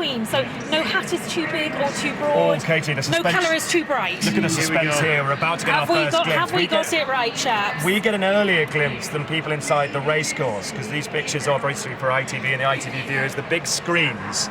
Queen. So no hat is too big or too broad. Oh, Katie, the no suspense. colour is too bright. Look at the suspense here. We're about to get our first glimpse. Have we got it right, chaps? We get an earlier glimpse than people inside the racecourse, because these pictures are obviously for ITV and the ITV viewers. The big screens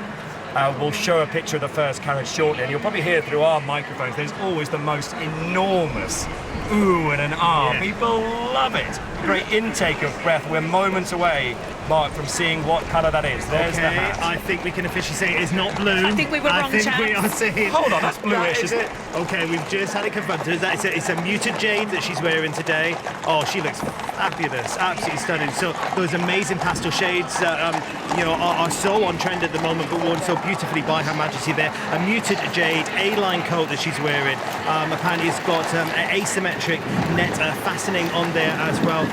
will show a picture of the first carriage shortly, and you'll probably hear through our microphones there's always the most enormous ooh and an ah. Yeah. People love it. Great intake of breath. We're moments away, Mark, from seeing what colour that is. There's the hat. I think we can officially say it is not blue. I think we were wrong, I think chaps. we are saying... Hold on, that's bluish, That is isn't it? Okay, we've just had it confirmed. It's a muted jade that she's wearing today. Oh, she looks fabulous, absolutely stunning. So those amazing pastel shades, are so on trend at the moment, but worn so beautifully by Her Majesty there. A muted jade, A-line coat that she's wearing. Apparently it's got an asymmetric net fastening on there as well,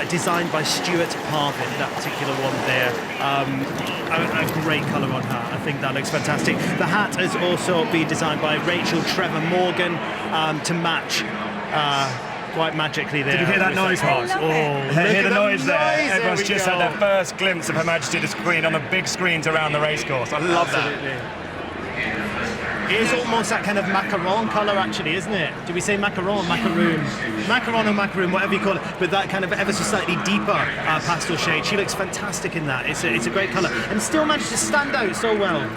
designed by Stuart Parvin, that particular one there. A great colour on her. I think that looks fantastic. The hat has also been designed by Rachel Trevor Morgan to match quite magically there. Did you hear that noise, Mark? Hear the noise there. Everyone's just had their first glimpse of Her Majesty the Queen on the big screens around the racecourse. I love that. It is almost that kind of macaron colour, actually, isn't it? Do we say macaron, macaroon? Macaron or macaroon, whatever you call it, but that kind of ever so slightly deeper pastel shade. She looks fantastic in that. It's a great colour, and still managed to stand out so well.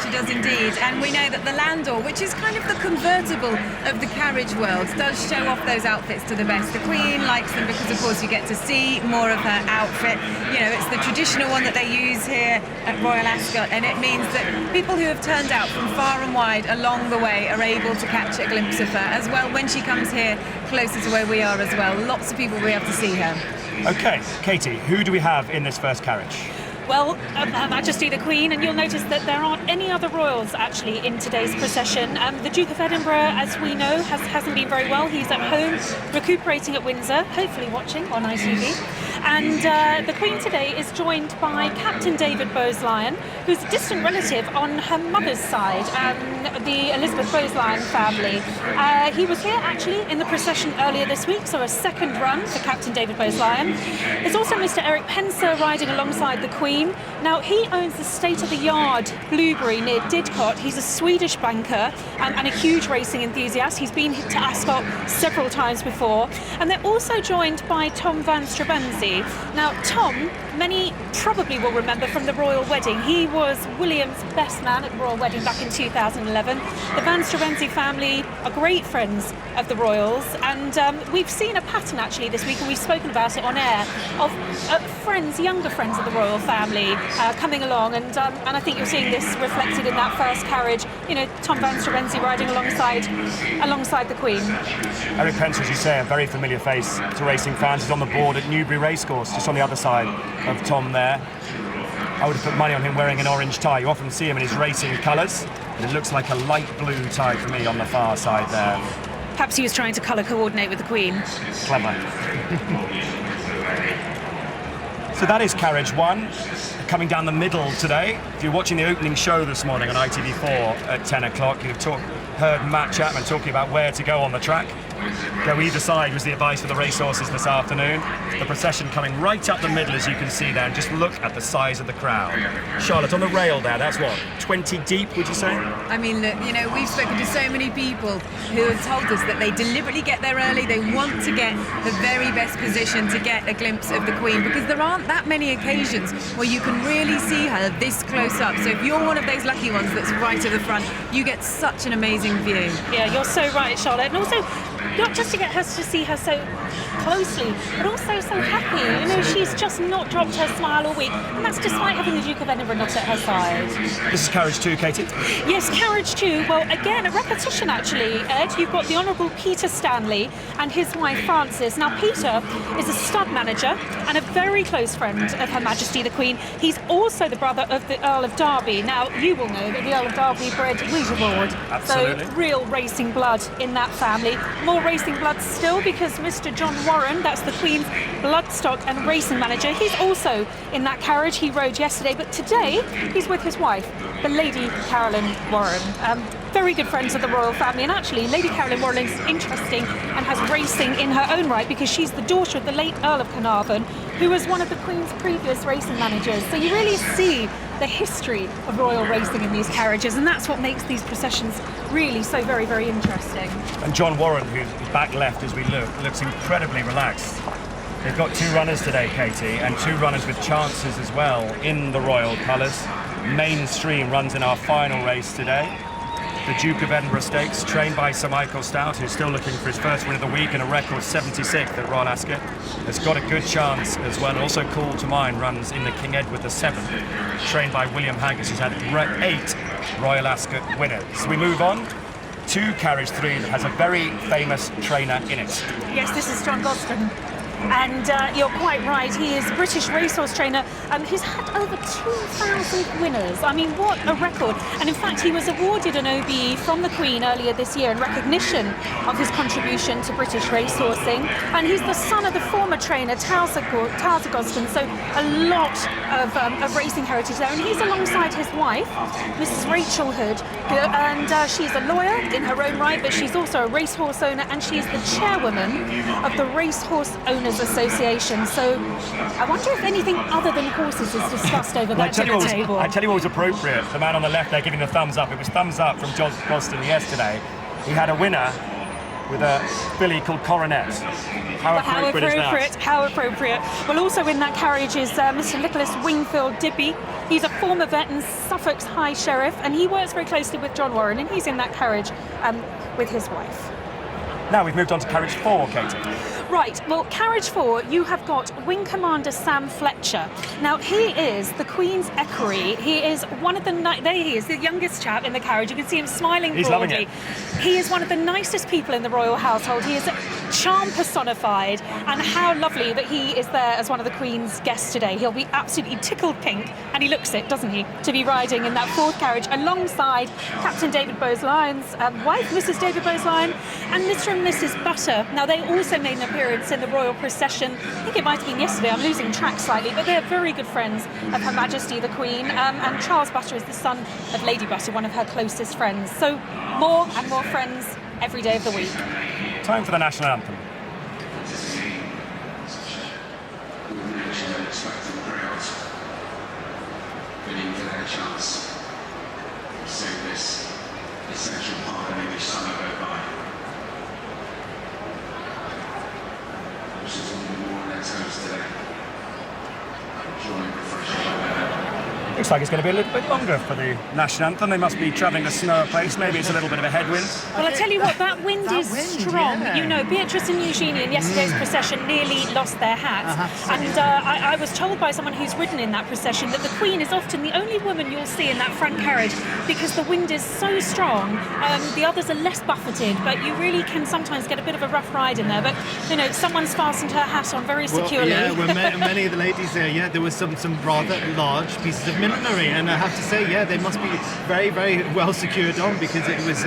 She does indeed, and we know that the Landau, which is kind of the convertible of the carriage world, does show off those outfits to the best. The Queen likes them because, of course, you get to see more of her outfit. You know, it's the traditional one that they use here at Royal Ascot, and it means that people who have turned out from far and wide along the way are able to catch a glimpse of her as well when she comes here closer to where we are as well. Lots of people will be able to see her. Okay, Katie, who do we have in this first carriage? Well, Her Majesty the Queen, and you'll notice that there aren't any other royals actually in today's procession. The Duke of Edinburgh, as we know, hasn't been very well. He's at home recuperating at Windsor, hopefully watching on ITV. And the Queen today is joined by Captain David Bowes-Lyon, who's a distant relative on her mother's side, the Elizabeth Bowes-Lyon family. He was here actually in the procession earlier this week, so a second run for Captain David Bowes-Lyon. There's also Mr. Eric Pencer riding alongside the Queen. Now, he owns the state-of-the-yard Blueberry near Didcot. He's a Swedish banker and a huge racing enthusiast. He's been to Ascot several times before. And they're also joined by Tom van Strabenzi. Now, Tom, many probably will remember from the royal wedding. He was William's best man at the royal wedding back in 2011. The van Strabenzi family are great friends of the royals, and we've seen a pattern actually this week, and we've spoken about it on air, of friends, younger friends of the royal family coming along, and I think you're seeing this reflected in that first carriage. You know, Tom van Strabenzi riding alongside the Queen. Eric Pencer, as you say, a very familiar face to racing fans. He's on the board at Newbury Racecourse, just on the other side of Tom there. I would have put money on him wearing an orange tie. You often see him in his racing colours, but it looks like a light blue tie for me on the far side there. Perhaps he was trying to colour coordinate with the Queen. Clever. So that is carriage one, coming down the middle today. If you're watching the opening show this morning on ITV4 at 10 o'clock, you've heard Matt Chapman talking about where to go on the track. Go either side was the advice for the racehorses this afternoon. The procession coming right up the middle, as you can see there, and just look at the size of the crowd. Charlotte, on the rail there, that's what, 20 deep, would you say? I mean, look, you know, we've spoken to so many people who have told us that they deliberately get there early. They want to get the very best position to get a glimpse of the Queen, because there aren't that many occasions where you can really see her this close up. So if you're one of those lucky ones that's right at the front, you get such an amazing view. Yeah, you're so right, Charlotte. And also, not just to get her to see her so closely, but also so happy. You know, she's just not dropped her smile all week, and that's despite having the Duke of Edinburgh not at her side. This is carriage two, Katie. Yes, carriage two. Well, again, a repetition actually, Ed. You've got the Honourable Peter Stanley and his wife Frances. Now, Peter is a stud manager and a very close friend of Her Majesty the Queen. He's also the brother of the Earl of Derby. Now, you will know that the Earl of Derby bred Rita Ward. Absolutely. So, real racing blood in that family. More racing blood still, because Mr. John Warren, that's the Queen's bloodstock and racing manager, he's also in that carriage. He rode yesterday, but today he's with his wife, the Lady Caroline Warren. Very good friends of the royal family, and actually Lady Caroline Warren is interesting and has racing in her own right, because she's the daughter of the late Earl of Carnarvon, who was one of the Queen's previous racing managers. So you really see the history of royal racing in these carriages, and that's what makes these processions really so very, very interesting. And John Warren, who's back left as we look, looks incredibly relaxed. They've got 2 runners today, Katie, and 2 runners with chances as well in the royal colours. Mainstream runs in our final race today. The Duke of Edinburgh Stakes, trained by Sir Michael Stout, who's still looking for his first win of the week and a record 76th at Royal Ascot. Has got a good chance as well. Also Call to Mind runs in the King Edward VII, trained by William Haggis, who's had 8 Royal Ascot winners. So we move on to Carriage 3 that has a very famous trainer in it. Yes, this is John Gosden. And you're quite right, he is a British racehorse trainer. He's had over 2,000 winners. I mean, what a record. And in fact, he was awarded an OBE from the Queen earlier this year in recognition of his contribution to British racehorsing. And he's the son of the former trainer, Towser Gosden, so a lot of racing heritage there. And he's alongside his wife, Mrs. Rachel Hood, and she's a lawyer in her own right, but she's also a racehorse owner, and she's the chairwoman of the Racehorse Owners Association. So I wonder if anything other than horses is discussed over that dinner table. I tell you what was appropriate. The man on the left there giving the thumbs up. It was thumbs up from John Gosden yesterday. He had a winner with a filly called Coronet. How appropriate is that? How appropriate. Well, also in that carriage is Mr. Nicholas Wingfield Digby. He's a former vet and Suffolk's High Sheriff, and he works very closely with John Warren, and he's in that carriage with his wife. Now we've moved on to Carriage 4, Katie. Right, well, Carriage 4, you have got Wing Commander Sam Fletcher. Now, he is the Queen's equerry. He is one of the... There he is, the youngest chap in the carriage. You can see him smiling He's broadly. loving it. He is one of the nicest people in the royal household. He is charm personified, and how lovely that he is there as one of the Queen's guests today. He'll be absolutely tickled pink, and he looks it, doesn't he, to be riding in that 4th carriage alongside Captain David Bowes-Lyon's wife, Mrs. David Bowes-Lyon, and Mr. and Mrs. Butter. Now, they also made an appearance in the royal procession. I think it might have been yesterday. I'm losing track slightly, but they're very good friends of Her Majesty the Queen. And Charles Butter is the son of Lady Butter, one of her closest friends. So more and more friends every day of the week. Time for the national anthem. Essential part of English summer go by. Horses will be more on their toes today. Enjoying refreshing. Looks like it's going to be a little bit longer for the national anthem. They must be travelling at a slower pace. Maybe it's a little bit of a headwind. Well, I tell you what, that wind is strong. Yeah. You know, Beatrice and Eugenie in yesterday's procession nearly lost their hats. And I was told by someone who's ridden in that procession that the Queen is often the only woman you'll see in that front carriage because the wind is so strong. The others are less buffeted, but you really can sometimes get a bit of a rough ride in there. But, you know, someone's fastened her hat on very securely. Well, yeah, many of the ladies there, yeah, there was some rather large pieces of millinery, and I have to say, yeah, they must be very, very well secured on, because it was,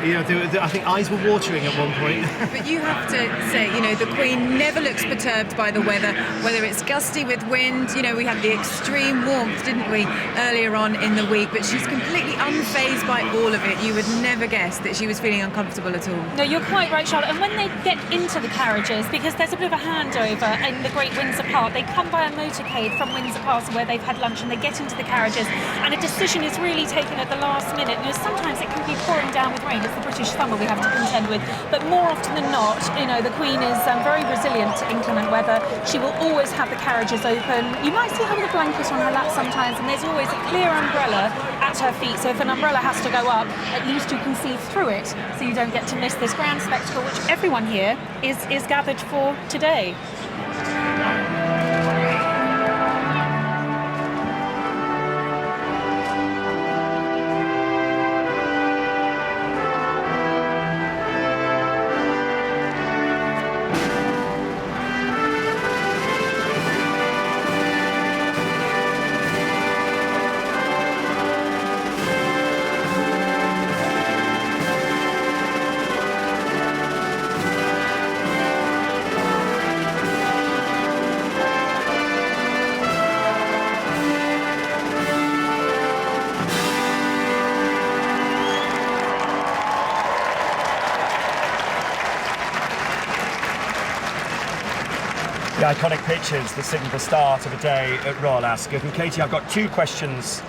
you know, I think eyes were watering at one point. But you have to say, you know, the Queen never looks perturbed by the weather, whether it's gusty with wind. You know, we had the extreme warmth, didn't we, earlier on in the week, but she's completely unfazed by all of it. You would never guess that she was feeling uncomfortable at all. No, you're quite right, Charlotte. And when they get into the carriages, because there's a bit of a handover in the Great Windsor Park, they come by a motorcade from Windsor Castle where they've had lunch, and they get into the carriages, and a decision is really taken at the last minute. You know, sometimes it can be pouring down with rain. It's the British summer we have to contend with, but more often than not, you know, the Queen is very resilient to inclement weather. She will always have the carriages open. You might see her with a blanket on her lap sometimes, and there's always a clear umbrella at her feet, so if an umbrella has to go up, at least you can see through it, so you don't get to miss this grand spectacle which everyone here is gathered for today. The iconic pictures that signal the start of a day at Royal Ascot. And Katie, I've got two questions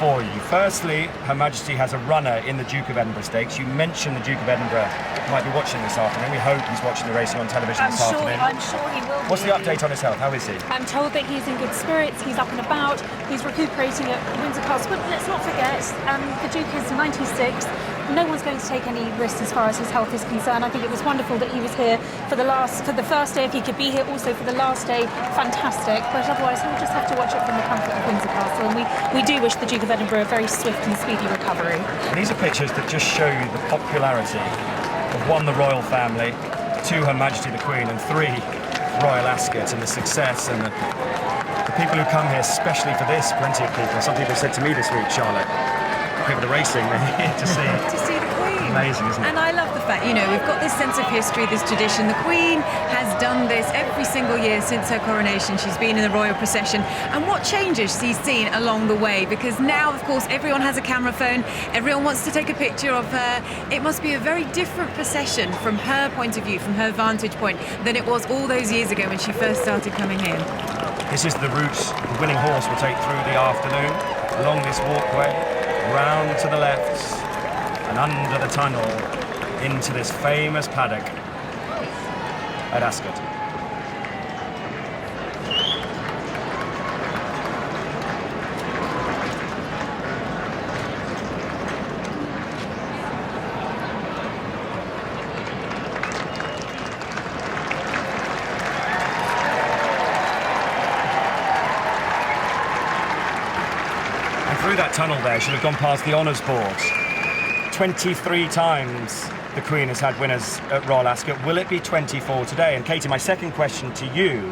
for you. Firstly, Her Majesty has a runner in the Duke of Edinburgh Stakes. You mentioned the Duke of Edinburgh might be watching this afternoon. We hope he's watching the racing on television this afternoon. I'm sure he will be. What's the update on his health? How is he? I'm told that he's in good spirits, he's up and about, he's recuperating at Windsor Castle. But let's not forget, the Duke is 96. No one's going to take any risks as far as his health is concerned. I think it was wonderful that he was here for the first day, if he could be here also for the last day. Fantastic. But otherwise, he'll just have to watch it from the comfort of Windsor Castle. And we do wish the Duke of Edinburgh a very swift and speedy recovery. And these are pictures that just show you the popularity of one, the royal family, two, Her Majesty the Queen, and three, Royal Ascot, and the success and the people who come here, especially for this. Plenty of people. Some people said to me this week, Charlotte, people are racing, they're here to see. To see the Queen. Amazing, isn't it? And I love the fact, we've got this sense of history, this tradition. The Queen has done this every single year since her coronation. She's been in the royal procession. And what changes she's seen along the way? Because now, of course, everyone has a camera phone. Everyone wants to take a picture of her. It must be a very different procession from her point of view, from her vantage point, than it was all those years ago when she first started coming in. This is the route the winning horse will take through the afternoon, along this walkway, round to the left and under the tunnel into this famous paddock at Ascot. And through that tunnel there, she'll have gone past the honours board. 23 times the Queen has had winners at Royal Ascot. Will it be 24 today? And Katie, my second question to you,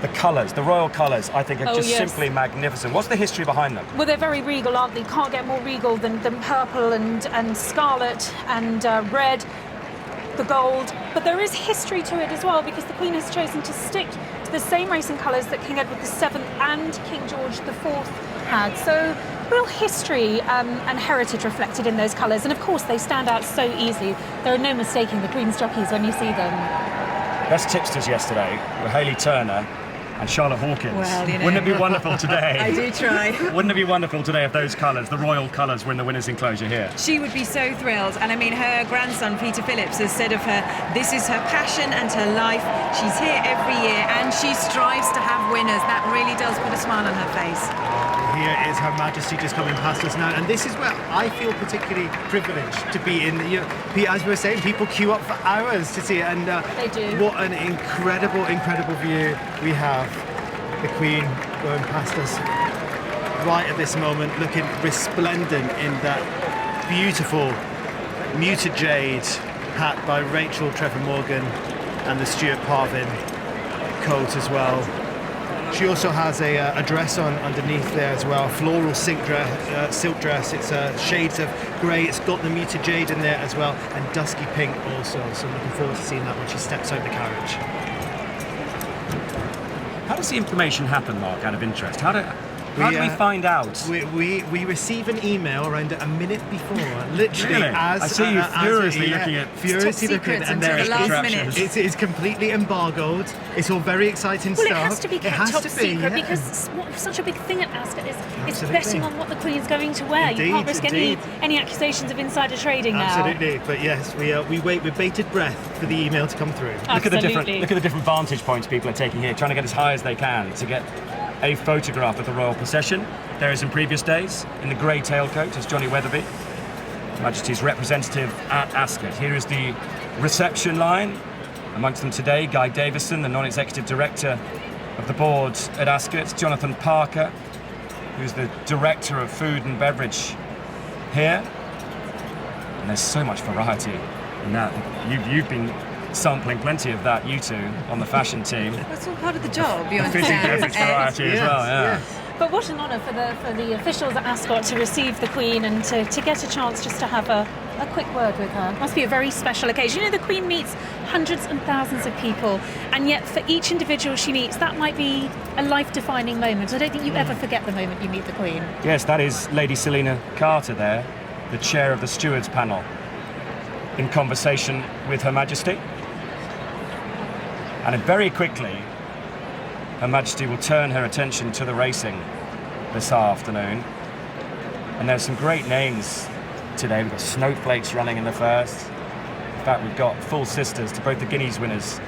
the colours, the royal colours, I think are just simply magnificent. What's the history behind them? Well, they're very regal, aren't they? Can't get more regal than purple and scarlet and red, the gold. But there is history to it as well, because the Queen has chosen to stick to the same racing colours that King Edward VII and King George IV had. So real history and heritage reflected in those colours. And of course, they stand out so easily. There are no mistaking the Queen's jockeys when you see them. Best tipsters yesterday were Hayley Turner and Charlotte Hawkins. Well, Wouldn't it be wonderful today? I do try. Wouldn't it be wonderful today if those colours, the royal colours, were in the winner's enclosure here? She would be so thrilled. And I mean, her grandson, Peter Phillips, has said of her, this is her passion and her life. She's here every year and she strives to have winners. That really does put a smile on her face. Here is Her Majesty just coming past us now, and this is where I feel particularly privileged to be in. As we were saying, people queue up for hours to see it, and They do. What an incredible view we have. The Queen going past us right at this moment, looking resplendent in that beautiful muted jade hat by Rachel Trevor Morgan and the Stuart Parvin coat as well. She also has a dress on underneath there as well, floral silk dress. It's shades of grey. It's got the muted jade in there as well, and dusky pink also. So I'm looking forward to seeing that when she steps out the carriage. How does the information happen, Mark, out of interest? How do we find out? We receive an email around a minute before, literally. Really? I see you furiously looking at furiously top looking, secret and until there the last minute. It's completely embargoed. It's all very exciting Well, stuff. it has to be It kept has top to be, secret yeah. because what's such a big thing at Ascot is Absolutely. betting on what the Queen's going to wear. You can't risk Indeed. any accusations of insider trading now. Absolutely, but yes, we wait with bated breath for the email to come through. Look at the Absolutely. different vantage points people are taking here, trying to get as high as they can to get a photograph of the royal procession. There is in previous days, in the grey tailcoat, as Johnny Weatherby, Her Majesty's representative at Ascot. Here is the reception line. Amongst them today, Guy Davison, the non-executive director of the board at Ascot, Jonathan Parker, who's the director of food and beverage here. And there's so much variety in that. You've been sampling plenty of that, you two, on the fashion team. That's all part of the job, you Food and understand. beverage variety as well, yeah. But what an honour for the officials at Ascot to receive the Queen and to get a chance just to have a quick word with her. Must be a very special occasion. You know, the Queen meets hundreds and thousands of people, and yet for each individual she meets, that might be a life-defining moment. I don't think you ever forget the moment you meet the Queen. Yes, that is Lady Selina Carter there, the chair of the stewards panel, in conversation with Her Majesty. And very quickly, Her Majesty will turn her attention to the racing this afternoon. And there's some great names today. We've got Snowflakes running in the first. In fact, we've got full sisters to both the Guineas winners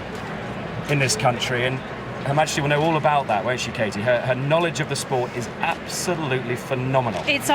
in this country. And Her Majesty will know all about that, won't she, Katie? Her knowledge of the sport is absolutely phenomenal. It's